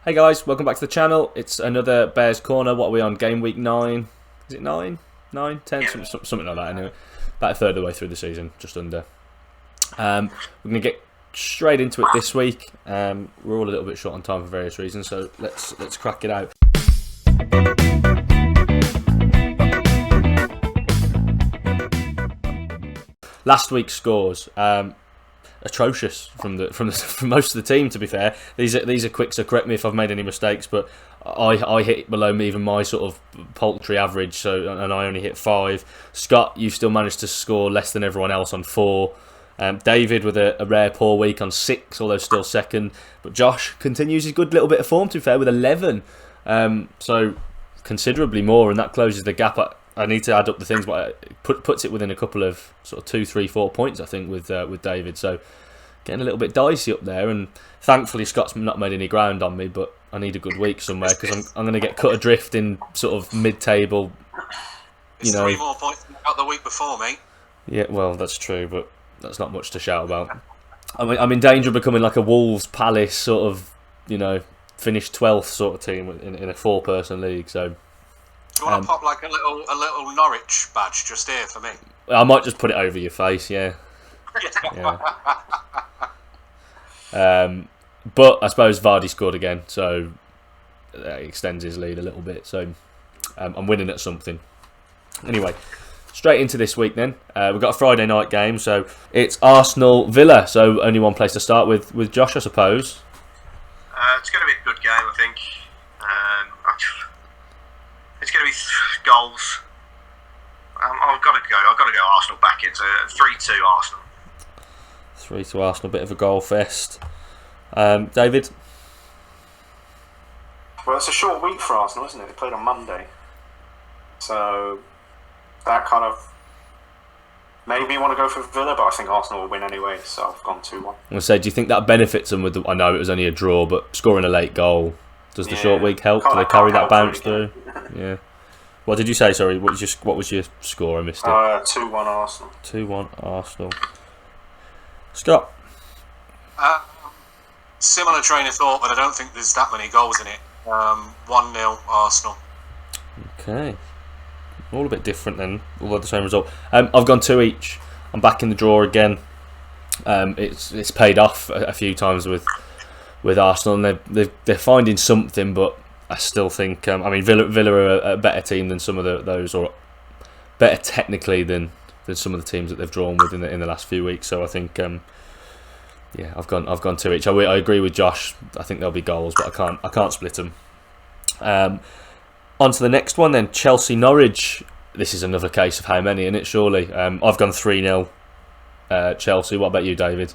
Hey guys, welcome back to the channel. It's another Bears Corner. What are we on? Game week 9? Is it 9? 9? 10? Yeah. Something like that anyway. About a third of the way through the season, just under. We're going to get straight into it this week. We're all a little bit short on time for various reasons, so let's crack it out. Last week's scores. Atrocious from most of the team. To be fair, these are quick, so correct me if I've made any mistakes. But I hit below even my sort of paltry average, and I only hit 5. Scott, you've still managed to score less than everyone else on 4. David with a rare poor week on 6, although still second. But Josh continues his good little bit of form, to be fair, with 11. So considerably more, and that closes the gap. I need to add up the things, but it puts it within a couple of sort of 2, 3, 4 points, I think, with David. So getting a little bit dicey up there, and thankfully Scott's not made any ground on me. But I need a good week somewhere because I'm going to get cut adrift in sort of mid-table. It's 3 more points than I got the week before, mate. Yeah, well, that's true, but that's not much to shout about. I'm in danger of becoming like a Wolves Palace sort of, finish 12th sort of team in a 4-person league. So. Do you want to pop like a little Norwich badge just here for me? I might just put it over your face, yeah. But I suppose Vardy scored again, so that extends his lead a little bit. So I'm winning at something. Anyway, straight into this week then. We've got a Friday night game, so it's Arsenal Villa. So only one place to start with Josh, I suppose. It's going to be a good game, I think. It's going to be goals. I've got to go Arsenal back into 3-2 Arsenal. 3-2 Arsenal, bit of a goal fest. David? Well, it's a short week for Arsenal, isn't it? They played on Monday. So that kind of made me want to go for Villa, but I think Arsenal will win anyway, so I've gone 2-1. I'm going to say, do you think that benefits them with I know it was only a draw, but scoring a late goal? Does the short week help? Do they carry that bounce through? Yeah. What did you say? Sorry, what was your score? I missed it. 2-1 Arsenal. 2-1 Arsenal. Scott. Similar train of thought, but I don't think there's that many goals in it. 1-0 Arsenal. Okay. All a bit different then, although the same result. I've gone 2 each. I'm back in the draw again. It's paid off a few times with Arsenal, and they're finding something, but I still think Villa are a better team than some of those, or better technically than some of the teams that they've drawn with in the last few weeks. So I think I've gone 2 each. I agree with Josh. I think there'll be goals, but I can't split them. On to the next one then, Chelsea Norwich. This is another case of how many in it, surely. I've gone 3-0 Chelsea. What about you, David?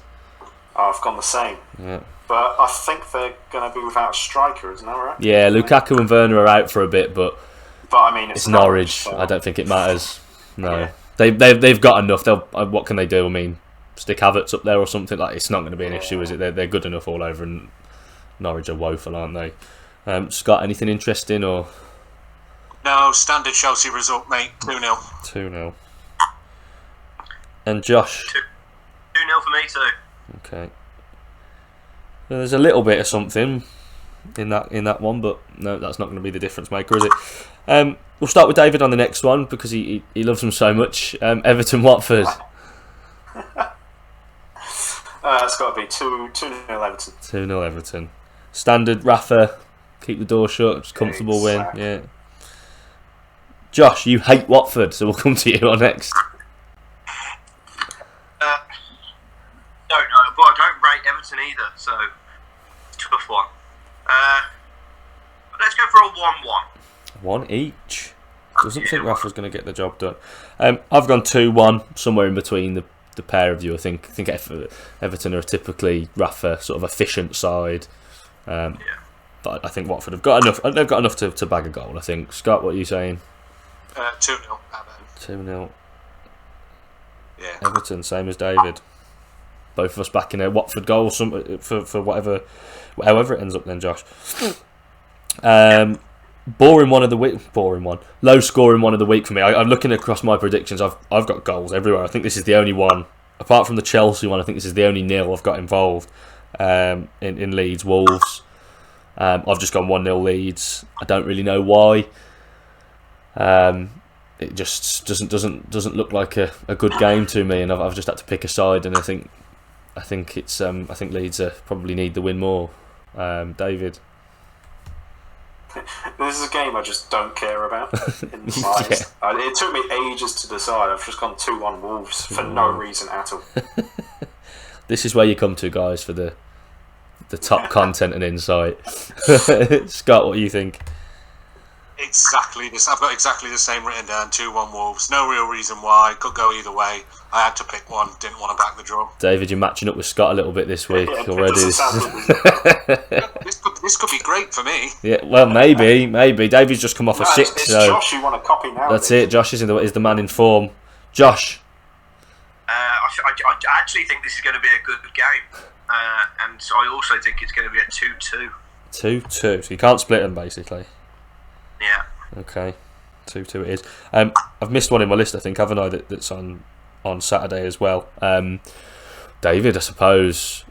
I've gone the same. Yeah. But I think they're going to be without a striker, isn't that right? Yeah, Lukaku and Werner are out for a bit, but I mean, it's Norwich. So. I don't think it matters. No, Yeah. they've got enough. What can they do? I mean, stick Havertz up there or something. Like, it's not going to be an issue, is it? They're good enough all over, and Norwich are woeful, aren't they? Scott, anything interesting or? No, standard Chelsea result, mate. 2-0. 2-0. And Josh. 2-0 for me too. Okay. Well, there's a little bit of something in that one, but no, that's not going to be the difference maker, is it? We'll start with David on the next one because he loves them so much. Everton Watford. It's got to be 2-0 Everton. 2-0 Everton. Standard Rafa, keep the door shut, just comfortable Exactly. win. Yeah. Josh, you hate Watford, so we'll come to you on next. No, but I don't rate Everton either, so tough one. Let's go for a 1-1. 1 each. Doesn't think Rafa's going to get the job done. I've gone 2-1, somewhere in between the pair of you. I think Everton are typically Rafa sort of efficient side. But I think Watford have got enough. They've got enough to bag a goal, I think. Scott, what are you saying? 2-0. 2-0. Yeah. Everton, same as David. Both of us backing a Watford goal for however it ends up then, Josh. Boring one of the week. Boring one. Low scoring one of the week for me. I'm looking across my predictions. I've got goals everywhere. I think this is the only one, apart from the Chelsea one. I think this is the only nil I've got involved in Leeds Wolves. I've just gone 1-0 Leeds. I don't really know why. It just doesn't look like a good game to me, and I've just had to pick a side. And I think Leeds probably need the win more. David. This is a game I just don't care about. In the slightest. It took me ages to decide. I've just gone 2-1 Wolves for no reason at all. This is where you come to, guys, for the top content and insight. Scott, what do you think? Exactly this. I've got exactly the same written down. 2-1 Wolves. No real reason why. Could go either way. I had to pick one. Didn't want to back the draw. David, you're matching up with Scott a little bit this week already. This could be great for me. Yeah, well, maybe. David's just come off a 6. It's so Josh you want to copy now. that's it. Josh is the man in form. Josh. I actually think this is going to be a good game, and so I also think it's going to be a 2-2. 2-2. So you can't split them, basically. Yeah. Okay. 2-2 it is. I've missed one in my list, I think, haven't I? That's on Saturday as well. David, I suppose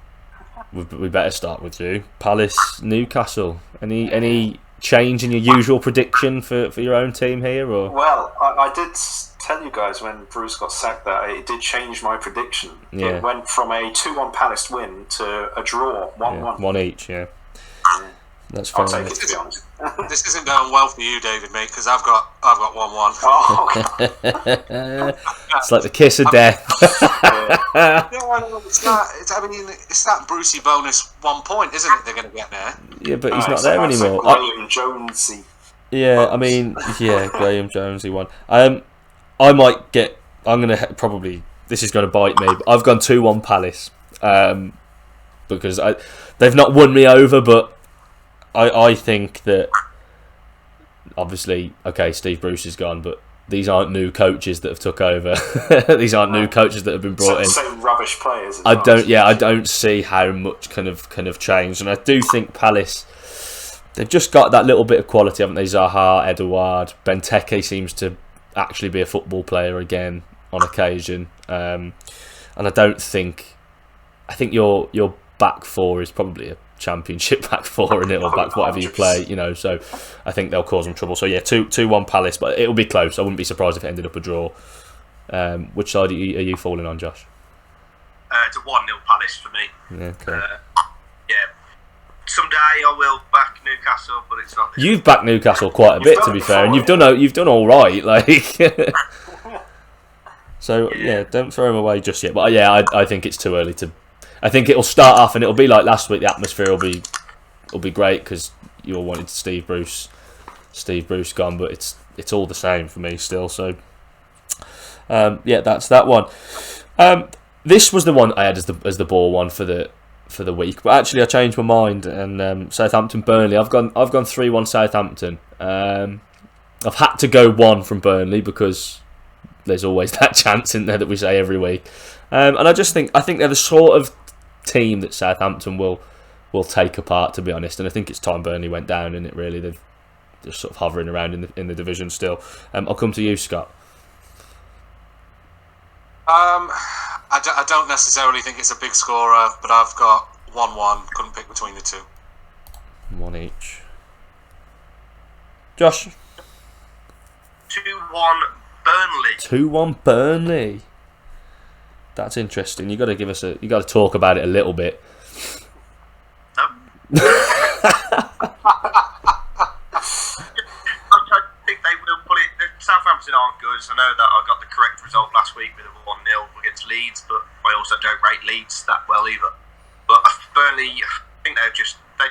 we better start with you. Palace, Newcastle. Any change in your usual prediction for your own team here, or? Well, I did tell you guys when Bruce got sacked that it did change my prediction. Yeah. It went from a 2-1 Palace win to a draw, 1-1. One each, yeah. That's I'll fair. take it, to be honest. This isn't going well for you, David, mate, because I've got 1-1. Oh, okay. It's like the kiss of death. Yeah, it's that Brucey bonus 1 point, isn't it? They're going to get there. Yeah, but he's not so there that's anymore. a Graham Jonesy. Yeah, I mean, yeah, Graham Jonesy one. I might get. I'm gonna probably. This is going to bite me. But I've gone 2-1 Palace because they've not won me over, but I think that obviously, okay, Steve Bruce is gone, but these aren't new coaches that have took over. These aren't new coaches that have been brought in. Same rubbish players. I don't see how much can have changed, and I do think Palace. They've just got that little bit of quality, haven't they? Zaha, Edouard, Benteke seems to actually be a football player again on occasion, and I don't think. I think your back four is probably a championship back four, and it'll back whatever you play, So I think they'll cause them trouble. So yeah, 2-1 Palace, but it'll be close. I wouldn't be surprised if it ended up a draw. Which side are you falling on, Josh? It's a 1-0 Palace for me. Yeah, okay. Yeah. Someday I will back Newcastle, but it's not. You've backed Newcastle quite a bit, to be fair, and you've done all right. Like, so yeah, don't throw them away just yet. But yeah, I think it's too early to. I think it'll start off, and it'll be like last week. The atmosphere will be great because you all wanted Steve Bruce gone, but it's all the same for me still. So yeah, that's that one. This was the one I had as the ball one for the week, but actually I changed my mind, and Southampton Burnley. I've gone 3-1 Southampton. I've had to go one from Burnley because there's always that chance in there that we say every week, and I think they're the sort of team that Southampton will take apart, to be honest. And I think it's time Burnley went down, and it really they're just sort of hovering around in the division still. I'll come to you, Scott. I don't necessarily think it's a big scorer, but I've got 1-1. Couldn't pick between the two. One each. Josh. 2-1 Burnley. 2-1 Burnley. That's interesting. You got to talk about it a little bit. No. I think they will pull it. Southampton aren't good. I know that I got the correct result last week with a 1-0 against Leeds, but I also don't rate Leeds that well either. But Burnley, I think they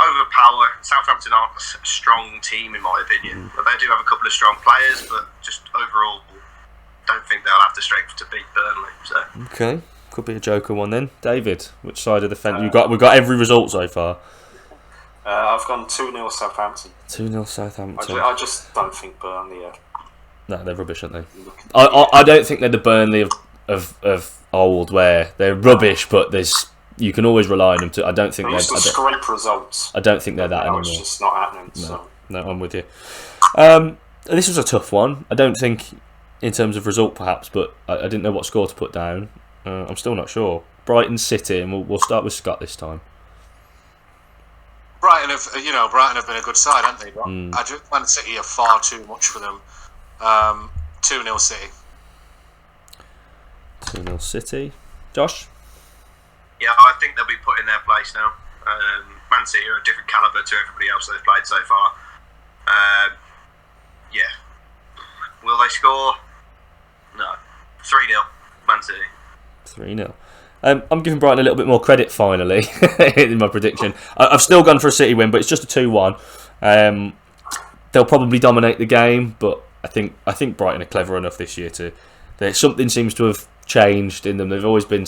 overpower. Southampton aren't a strong team in my opinion, but they do have a couple of strong players. But just overall, don't think they'll have the strength to beat Burnley. So. Okay, could be a joker one then. David, which side of the fence? We've got every result so far. I've gone 2-0 Southampton. 2-0 Southampton. I just don't think Burnley are. No, they're rubbish, aren't they? I don't think they're the Burnley of old, where they're rubbish, but you can always rely on them to. I don't think they used to scrape results. I don't think they're that anymore. It's just not happening. No, I'm with you. This was a tough one. I don't think in terms of result, perhaps, but I didn't know what score to put down. I'm still not sure. Brighton City, and we'll start with Scott this time. Brighton have been a good side, haven't they? But I just Man City are far too much for them. 2-0 City. 2-0 City. Josh? Yeah, I think they'll be put in their place now. Man City are a different calibre to everybody else they've played so far. Yeah. Will they score? No. 3-0 Man City. 3-0. I'm giving Brighton a little bit more credit finally in my prediction. I've still gone for a City win, but it's just a 2-1. They'll probably dominate the game, but I think Brighton are clever enough this year something seems to have changed in them. They've always been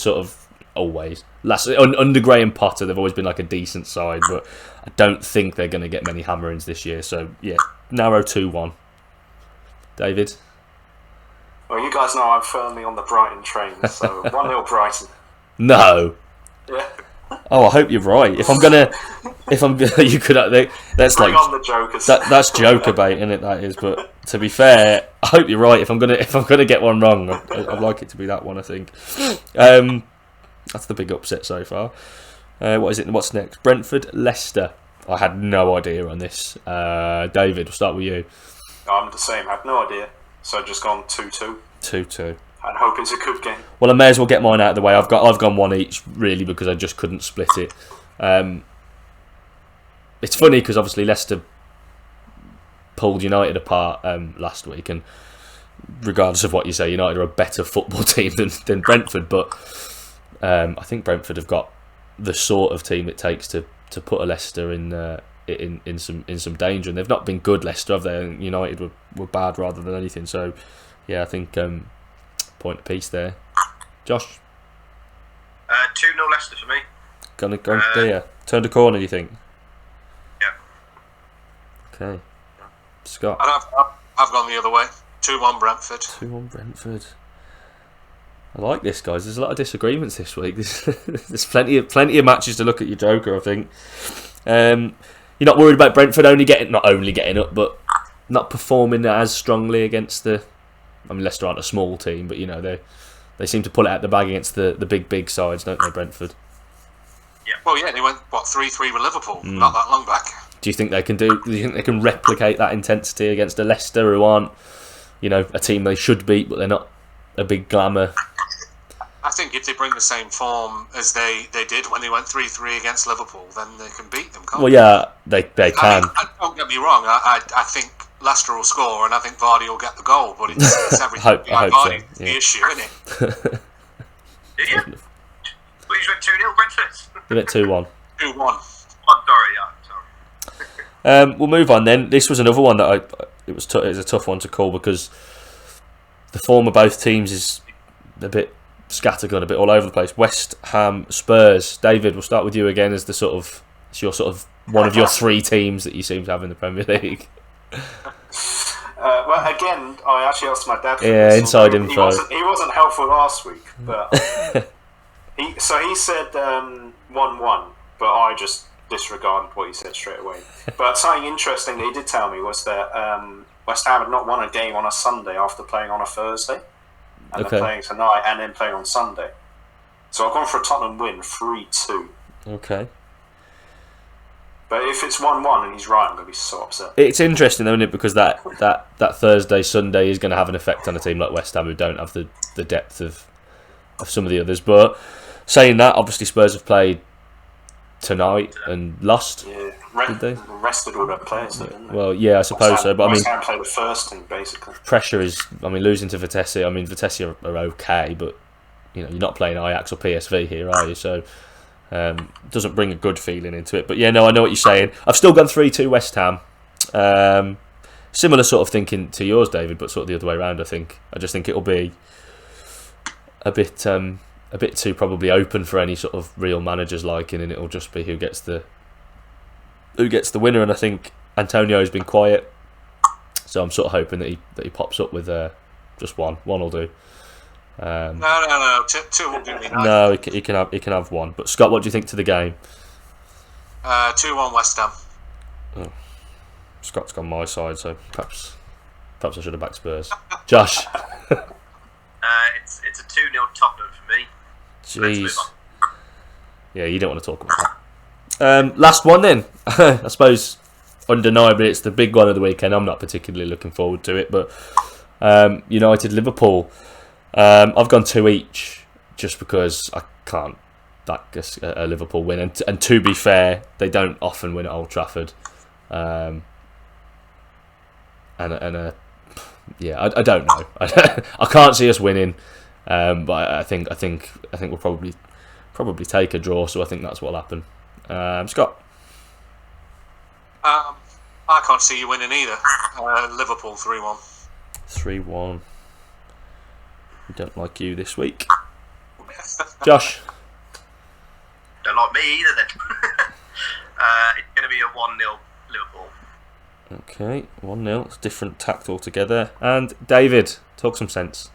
under Graham Potter, they've always been like a decent side, but I don't think they're going to get many hammerings this year. So yeah, narrow 2-1. David? Well, you guys know I'm firmly on the Brighton train, so 1-0 Brighton. No. Yeah. Oh, I hope you're right. You could. That's Bring like on the jokers. That's joker bait, isn't it? That is. But to be fair, I hope you're right. If I'm gonna get one wrong, I'd like it to be that one. I think. That's the big upset so far. What is it? What's next? Brentford, Leicester. I had no idea on this. David, we'll start with you. I'm the same. I had no idea, so I've just gone 2-2. 2-2. And hope it's a good game. Well, I may as well get mine out of the way. I've gone one each really because I just couldn't split it. It's funny because obviously Leicester pulled United apart last week, and regardless of what you say, United are a better football team than Brentford. But I think Brentford have got the sort of team it takes to put a Leicester in some danger, and they've not been good. Leicester, have they? United were bad rather than anything. So yeah, I think. Point apiece there. Josh? 2-0 Leicester for me. Gonna go there. Turned a corner, you think? Yeah. Okay. Scott? I've gone the other way. 2-1 Brentford. 2-1 Brentford. I like this, guys. There's a lot of disagreements this week. There's plenty of matches to look at your joker, I think. You're not worried about Brentford not only getting up, but not performing as strongly against Leicester aren't a small team, but they seem to pull it out the bag against the big sides, don't they, Brentford? Yeah. Well, yeah, they went 3-3 with Liverpool not that long back. Do you think they can replicate that intensity against a Leicester who aren't, a team they should beat, but they're not a big glamour? I think if they bring the same form as they did when they went 3-3 against Liverpool, then they can beat them, can't they? Well, yeah, they can. Don't get me wrong. I think Leicester will score, and I think Vardy will get the goal. But it's everything behind Vardy. So, yeah. The issue, isn't it? Did you? Well, you went 2-0 Brentford. You went 2-1. 2-1. Sorry. We'll move on then. This was another one that it was a tough one to call because the form of both teams is a bit scattergun, a bit all over the place. West Ham, Spurs. David, we'll start with you again as it's your sort of one of your three teams that you seem to have in the Premier League. Well, again, I actually asked my dad. Yeah, inside info. He wasn't helpful last week, but he said 1-1, but I just disregarded what he said straight away. But something interesting that he did tell me was that West Ham had not won a game on a Sunday after playing on a Thursday, and then playing tonight, and then playing on Sunday. So I've gone for a Tottenham win, 3-2. Okay. But if it's 1-1 and he's right, I'm going to be so upset. It's interesting, though, isn't it? Because that Thursday, Sunday is going to have an effect on a team like West Ham who don't have the depth of some of the others. But saying that, obviously Spurs have played tonight and lost. Yeah, did they? Rested all their players, didn't they? Well, yeah, I suppose so. But West Ham played the first team, basically. Pressure is, losing to Vitesse. Vitesse are okay, but you're not playing Ajax or PSV here, are you? So doesn't bring a good feeling into it. But yeah, no, I know what you're saying. I've still gone 3-2 West Ham. Similar sort of thinking to yours, David, but sort of the other way around. I just think it'll be a bit too probably open for any sort of real manager's liking, and it'll just be who gets the winner. And I think Antonio's been quiet, so I'm sort of hoping that he pops up with just one. One will do. No. Two will do me. No, he can have one. But Scott, what do you think to the game? 2-1 West Ham. Oh, Scott's gone my side, so perhaps I should have backed Spurs. Josh. It's a 2-0 Tottenham for me. Jeez. Yeah, you don't want to talk about Last one then. I suppose undeniably it's the big one of the weekend. I'm not particularly looking forward to it, but United Liverpool. I've gone 2 each just because I can't back a Liverpool win, and to be fair, they don't often win at Old Trafford. I don't know. I can't see us winning, but I think we'll probably take a draw. So I think that's what'll happen. Scott, I can't see you winning either. Liverpool 3-1. 3-1. We don't like you this week, Josh. Don't like me either then. It's going to be a 1-0 Liverpool. Okay, 1-0. It's different tact altogether. And David, talk some sense.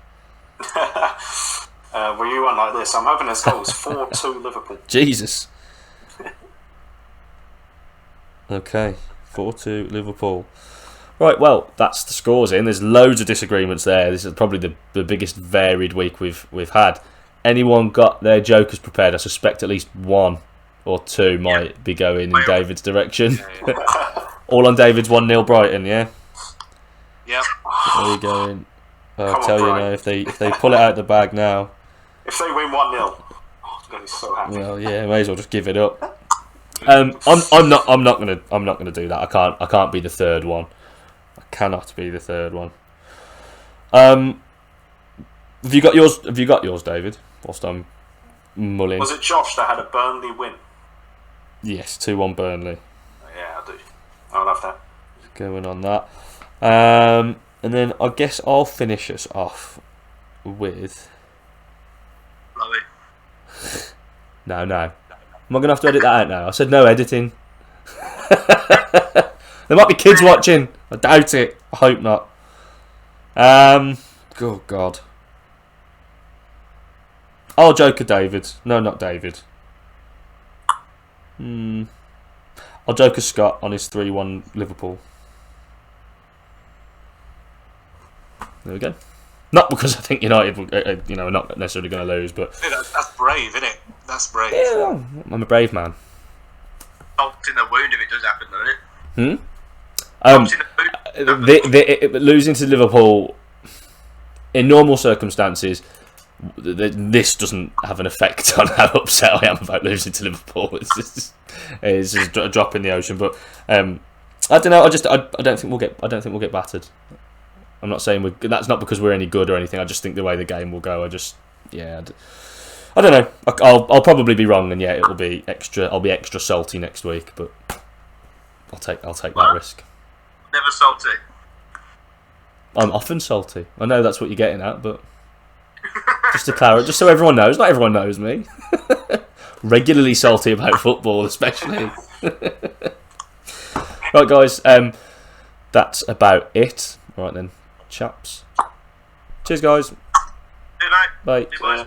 Well, you went like this. I'm hoping this goes 4-2 Liverpool. Jesus. Okay, 4-2 Liverpool. Right, well, that's the scores in. There's loads of disagreements there. This is probably the biggest varied week we've had. Anyone got their jokers prepared? I suspect at least 1 or 2 might be going in David's direction. All on David's 1-0 Brighton, yeah? Yep. Where are you going? I'll tell you now, if they pull it out the bag now. If they win 1-0, I'm going to be so happy. Well, yeah, may as well just give it up. I'm not gonna do that. I can't be the third one. I cannot be the third one. Have you got yours, David? Whilst I'm mulling. Was it Josh that had a Burnley win? Yes, 2-1 Burnley. Yeah, I do. I love that. Going on that. And then I guess I'll finish us off with. Love it. No. Am I going to have to edit that out now? I said no editing. There might be kids watching. I doubt it. I hope not. Oh, God. I'll joke at David. No, not David. I'll joke at Scott on his 3-1 Liverpool. There we go. Not because I think United, are not necessarily going to lose, but That's brave, isn't it? That's brave. yeah, I'm a brave man. Salt in the wound if it does happen, doesn't it? Losing to Liverpool in normal circumstances, this doesn't have an effect on how upset I am about losing to Liverpool. It's just a drop in the ocean. But I don't know. I don't think we'll get battered. I'm not saying that's not because we're any good or anything. I just think the way the game will go. I don't know. I'll probably be wrong, and it'll be extra. I'll be extra salty next week, but I'll take that risk. Never salty. I'm often salty. I know that's what you're getting at, but just to clarify, just so everyone knows, not everyone knows me. Regularly salty about football, especially. Right, guys. That's about it. Right then, chaps. Cheers, guys. Good night. Bye. Good boys.